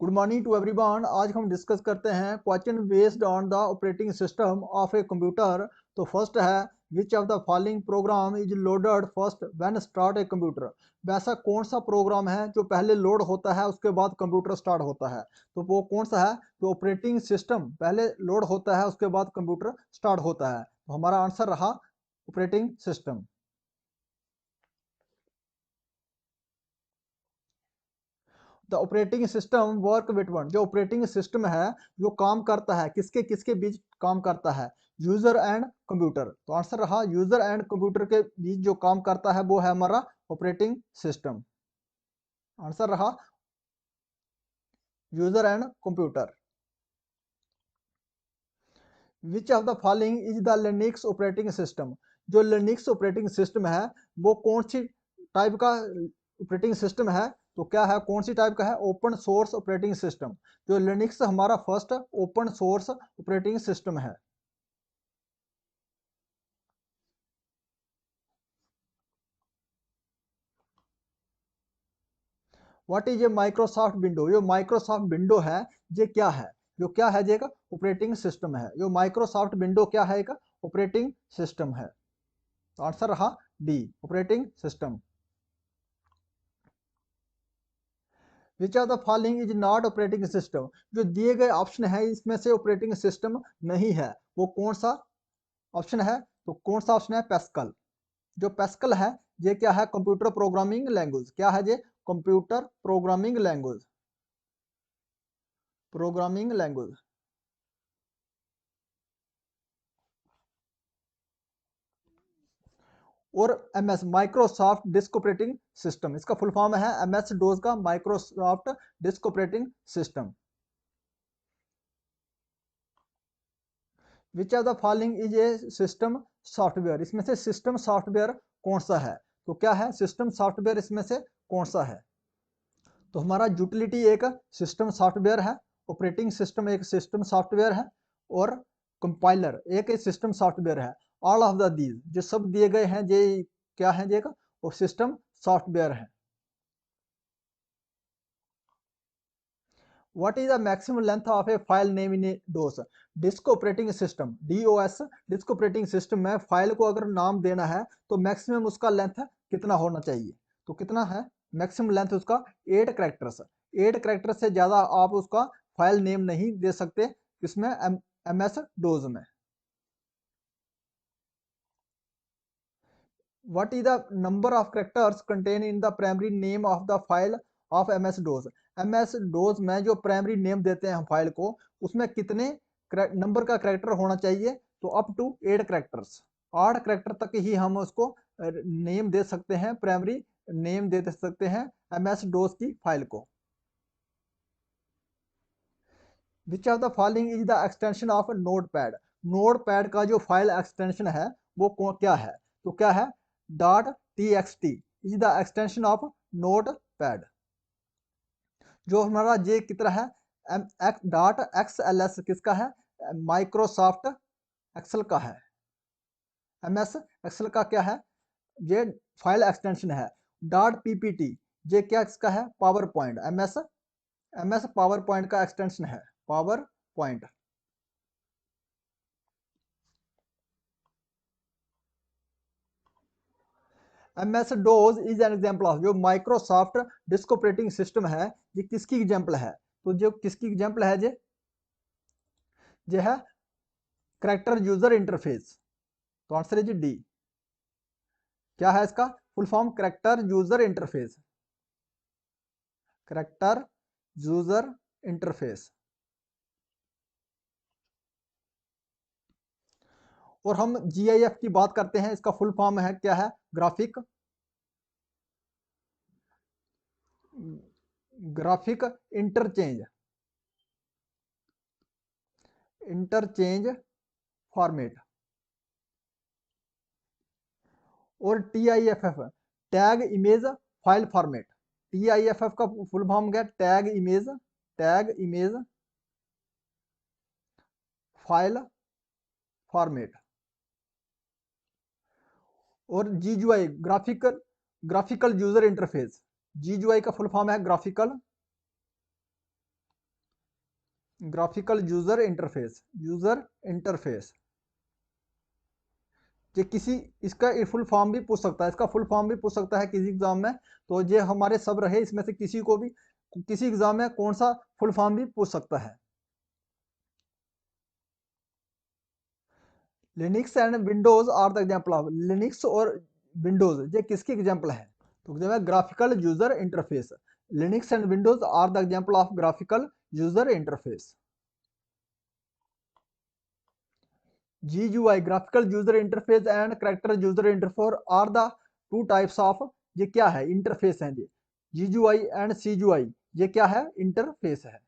Good morning to everyone. आज हम discuss करते हैं question based on the operating system of a computer. तो फर्स्ट है विच of the following programme is loaded first when start a computer. वैसा कौन सा प्रोग्राम है जो पहले लोड होता है उसके बाद कंप्यूटर स्टार्ट होता है। तो वो कौन सा है? तो ऑपरेटिंग सिस्टम पहले लोड होता है उसके बाद कंप्यूटर स्टार्ट होता है। तो हमारा आंसर रहा operating system. The operating system work with one. जो ऑपरेटिंग सिस्टम है जो काम करता है किसके किसके बीच काम करता है? User and computer. तो आंसर रहा यूजर एंड कंप्यूटर के बीच जो काम करता है वो है हमारा ऑपरेटिंग सिस्टम। आंसर रहा user and computer. Which of the following is the Linux operating system. जो लिनक्स ऑपरेटिंग सिस्टम है वो कौन सी टाइप का ऑपरेटिंग सिस्टम है? तो क्या है, कौन सी टाइप का है? Open source operating system. जो लिनक्स हमारा first open source operating system है। What is a Microsoft window. जो माइक्रोसॉफ्ट विंडो है ये क्या है? जो क्या है ये एक ऑपरेटिंग सिस्टम है। जो माइक्रोसॉफ्ट विंडो क्या है? एक ऑपरेटिंग सिस्टम है। तो आंसर रहा D operating system. Which of the following is not operating system. जो दिए गए ऑप्शन है इसमें से ऑपरेटिंग सिस्टम नहीं है। वो कौन सा ऑप्शन है? तो कौन सा ऑप्शन है? पैस्कल। जो पैस्कल है ये क्या है? Computer programming language. क्या है ये? Computer programming language. Programming language. और MS Microsoft disk operating system. इसका फुल फॉर्म है एमएस डोज का Microsoft disk operating system. Which of the following is a system software. इसमें से सिस्टम सॉफ्टवेयर कौन सा है? तो क्या है सिस्टम सॉफ्टवेयर इसमें से कौन सा है? तो हमारा यूटिलिटी एक सिस्टम सॉफ्टवेयर है, ऑपरेटिंग सिस्टम एक सिस्टम सॉफ्टवेयर है, और कंपाइलर एक सिस्टम सॉफ्टवेयर है। ऑल ऑफ द दीज जो सब दिए गए हैं ये क्या है? ये वो सिस्टम सॉफ्टवेयर है। What is the maximum length of a file name in a DOS? Disc operating system DOS disc operating system में फाइल को अगर नाम देना है तो मैक्सिमम उसका लेंथ कितना होना चाहिए? तो कितना है मैक्सिमम लेंथ उसका? 8 करेक्टर्स। 8 करेक्टर से ज्यादा आप उसका फाइल नेम नहीं दे सकते इसमें MS डोज में। What is the number of characters contained in the primary name of the file of MS DOS? MS DOS में जो प्राइमरी नेम देते हैं हम फाइल को उसमें कितने नंबर का करेक्टर होना चाहिए? तो अप टू 8 करेक्टर्स। 8 करेक्टर तक ही हम उसको नेम दे सकते हैं, प्राइमरी नेम दे सकते हैं MS DOS की फाइल को। विच of the following is the extension of note pad. Note pad का जो फाइल एक्सटेंशन है वो क्या है? तो क्या है? .txt is the extension of note pad. जो हमारा ये कितना है? .xls किसका है? माइक्रोसॉफ्ट एक्सेल का है। MS एक्सेल का क्या है? ये फाइल एक्सटेंशन है। .ppt ये क्या इसका है? Power point. MS power point का एक्सटेंशन है, power point. MS dose is an example of. जो माइक्रोसॉफ्ट डिस्क ऑपरेटिंग सिस्टम है ये किसकी एग्जाम्पल है? तो जो किसकी एग्जाम्पल है ये है करेक्टर यूजर इंटरफेस। तो आंसर है जी डी। क्या है इसका full form? Character user interface. Character user interface. और हम GIF की बात करते हैं, इसका फुल फॉर्म है क्या है? Graphic graphic interchange interchange format. और TIFF tag image file format. TIFF का फुल फॉर्म क्या? Tag image file format. और GUI graphical user interface. GUI का फुल फॉर्म है graphical graphical user interface, user interface ये किसी, इसका फुल फॉर्म भी पूछ सकता है, इसका फुल फॉर्म भी पूछ सकता है किसी एग्जाम में। तो ये हमारे सब रहे, इसमें से किसी को भी किसी एग्जाम में कौन सा फुल फॉर्म भी पूछ सकता है। Linux and Windows are the example of, Linux और विंडोज ये किसकी एग्जाम्पल है? तो जो है graphical user interface, Linux and Windows are the example of graphical user interface. GUI graphical user interface and character user interface are the two types of, ये क्या है? इंटरफेस है ये। GUI एंड CUI ये क्या है? इंटरफेस है।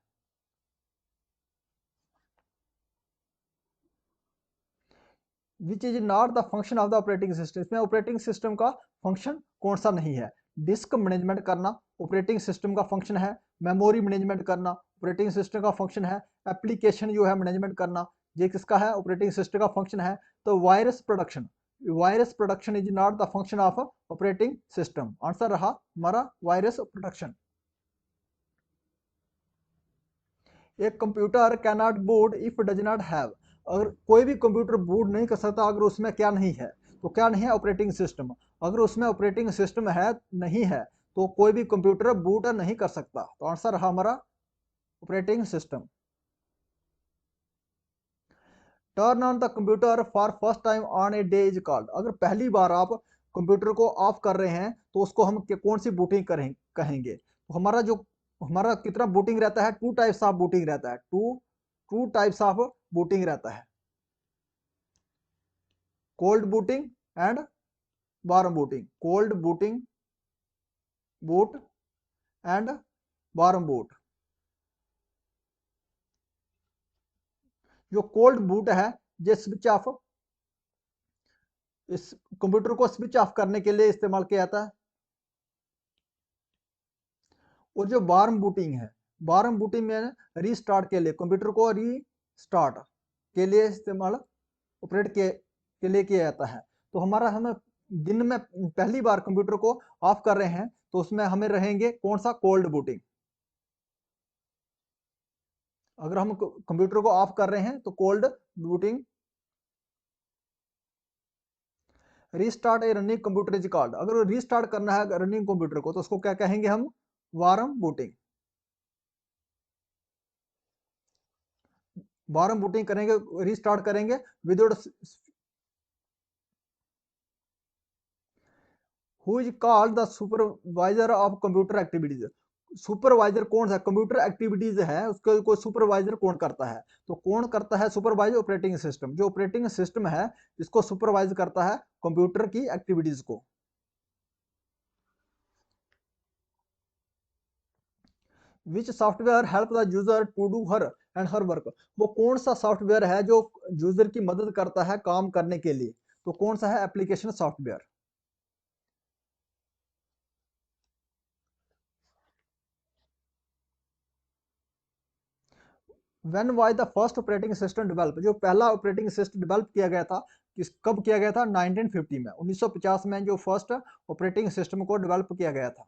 Which is not the function of the operating system, इसमें ऑपरेटिंग सिस्टम का फंक्शन कौन सा नहीं है? डिस्क मैनेजमेंट करना ऑपरेटिंग सिस्टम का फंक्शन है, मेमोरी मैनेजमेंट करना ऑपरेटिंग सिस्टम का फंक्शन है, एप्लीकेशन जो है मैनेजमेंट करना ये किसका है? ऑपरेटिंग सिस्टम का फंक्शन है। तो virus production is not the function of operating system. Answer रहा हमारा वायरस प्रोडक्शन। एक computer can not boot if does not have, अगर कोई भी कंप्यूटर बूट नहीं कर सकता अगर उसमें क्या नहीं है? तो क्या नहीं है? Operating system. अगर उसमें ऑपरेटिंग सिस्टम है नहीं है तो कोई भी कंप्यूटर बूट नहीं कर सकता। तो आंसर रहा हमारा operating system. Turn on the computer for first time on a day is called, अगर पहली बार आप कंप्यूटर को ऑफ कर रहे हैं तो उसको हम कौन सी बूटिंग कहेंगे? तो हमारा कितना बूटिंग रहता है? टू टाइप्स ऑफ बूटिंग रहता है, टू टाइप्स ऑफ बूटिंग रहता है, cold booting and warm booting. Cold booting boot and warm boot. जो कोल्ड बूट है ये स्विच ऑफ, इस कंप्यूटर को स्विच ऑफ करने के लिए इस्तेमाल किया जाता है। और जो वार्म बूटिंग है, वार्म बूटिंग में रीस्टार्ट के लिए, कंप्यूटर को रीस्टार्ट के लिए इस्तेमाल ऑपरेट के लिए किया जाता है। तो हमारा हमें दिन में पहली बार कंप्यूटर को ऑफ कर रहे हैं तो उसमें हमें रहेंगे कौन सा? Cold booting. अगर हम कंप्यूटर को ऑफ कर रहे हैं तो cold booting. Restart A running computer is called, अगर रीस्टार्ट करना है रनिंग कंप्यूटर को तो उसको क्या कहेंगे हम? Warm booting. वार्म बूटिंग करेंगे, रीस्टार्ट करेंगे without. Who is called the supervisor of computer activities, supervisor कौन सा? कंप्यूटर एक्टिविटीज है उसको कोई सुपरवाइजर कौन करता है? तो कौन करता है सुपरवाइज? Operating system. जो ऑपरेटिंग सिस्टम है इसको सुपरवाइज करता है कंप्यूटर की एक्टिविटीज को। Which software help the user to do हर एंड हर वर्क, वो कौन सा सॉफ्टवेयर है जो यूजर की मदद करता है काम करने के लिए? तो कौन सा है? Application software. When was the first operating system develop, जो पहला ऑपरेटिंग सिस्टम डेवलप किया गया था कब किया गया था? 1950 में, 1950 में जो फर्स्ट ऑपरेटिंग सिस्टम को डेवलप किया गया था।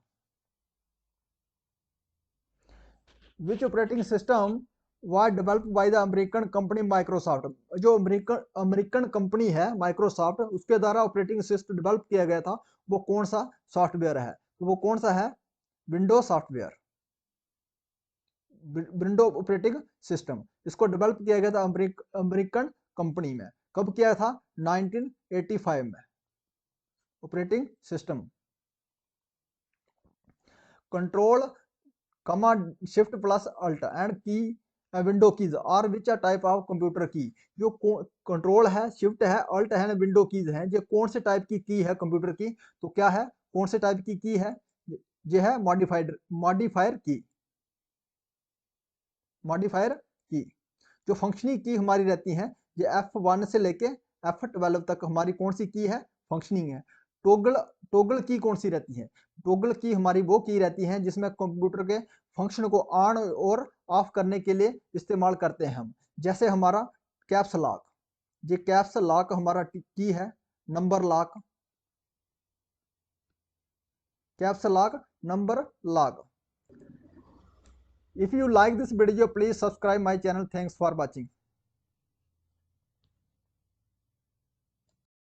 Which operating system was develop by the American company Microsoft, जो अमेरिकन कंपनी है माइक्रोसॉफ्ट उसके द्वारा ऑपरेटिंग सिस्टम डेवलप किया गया था वो कौन सा सॉफ्टवेयर है? तो वो कौन सा है? Windows software, window operating system. इसको डेवलप किया गया था अमेरिकन कंपनी में। कब किया था? 1985 में। Operating system control command shift plus alt and की विंडो कीज और विच टाइप ऑफ कंप्यूटर की, जो कंट्रोल है, शिफ्ट है, अल्ट है, विंडो कीज है, ये कौन से टाइप की है कंप्यूटर की? तो क्या है? कौन से टाइप की है? ये है मॉडिफायर की, मॉडिफायर की। जो फंक्शनिंग की हमारी रहती है ये F1 से लेके F12 तक हमारी कौन सी की है? फंक्शनिंग है। टोगल टोगल की कौन सी रहती है? टोगल की हमारी वो की रहती है जिसमें कंप्यूटर के फंक्शन को ऑन और ऑफ करने के लिए इस्तेमाल करते हैं हम। जैसे हमारा कैप्स लॉक, ये कैप्स लॉक हमारा की है। Number lock, caps lock, number lock. If you like this video, please subscribe my channel. Thanks for watching.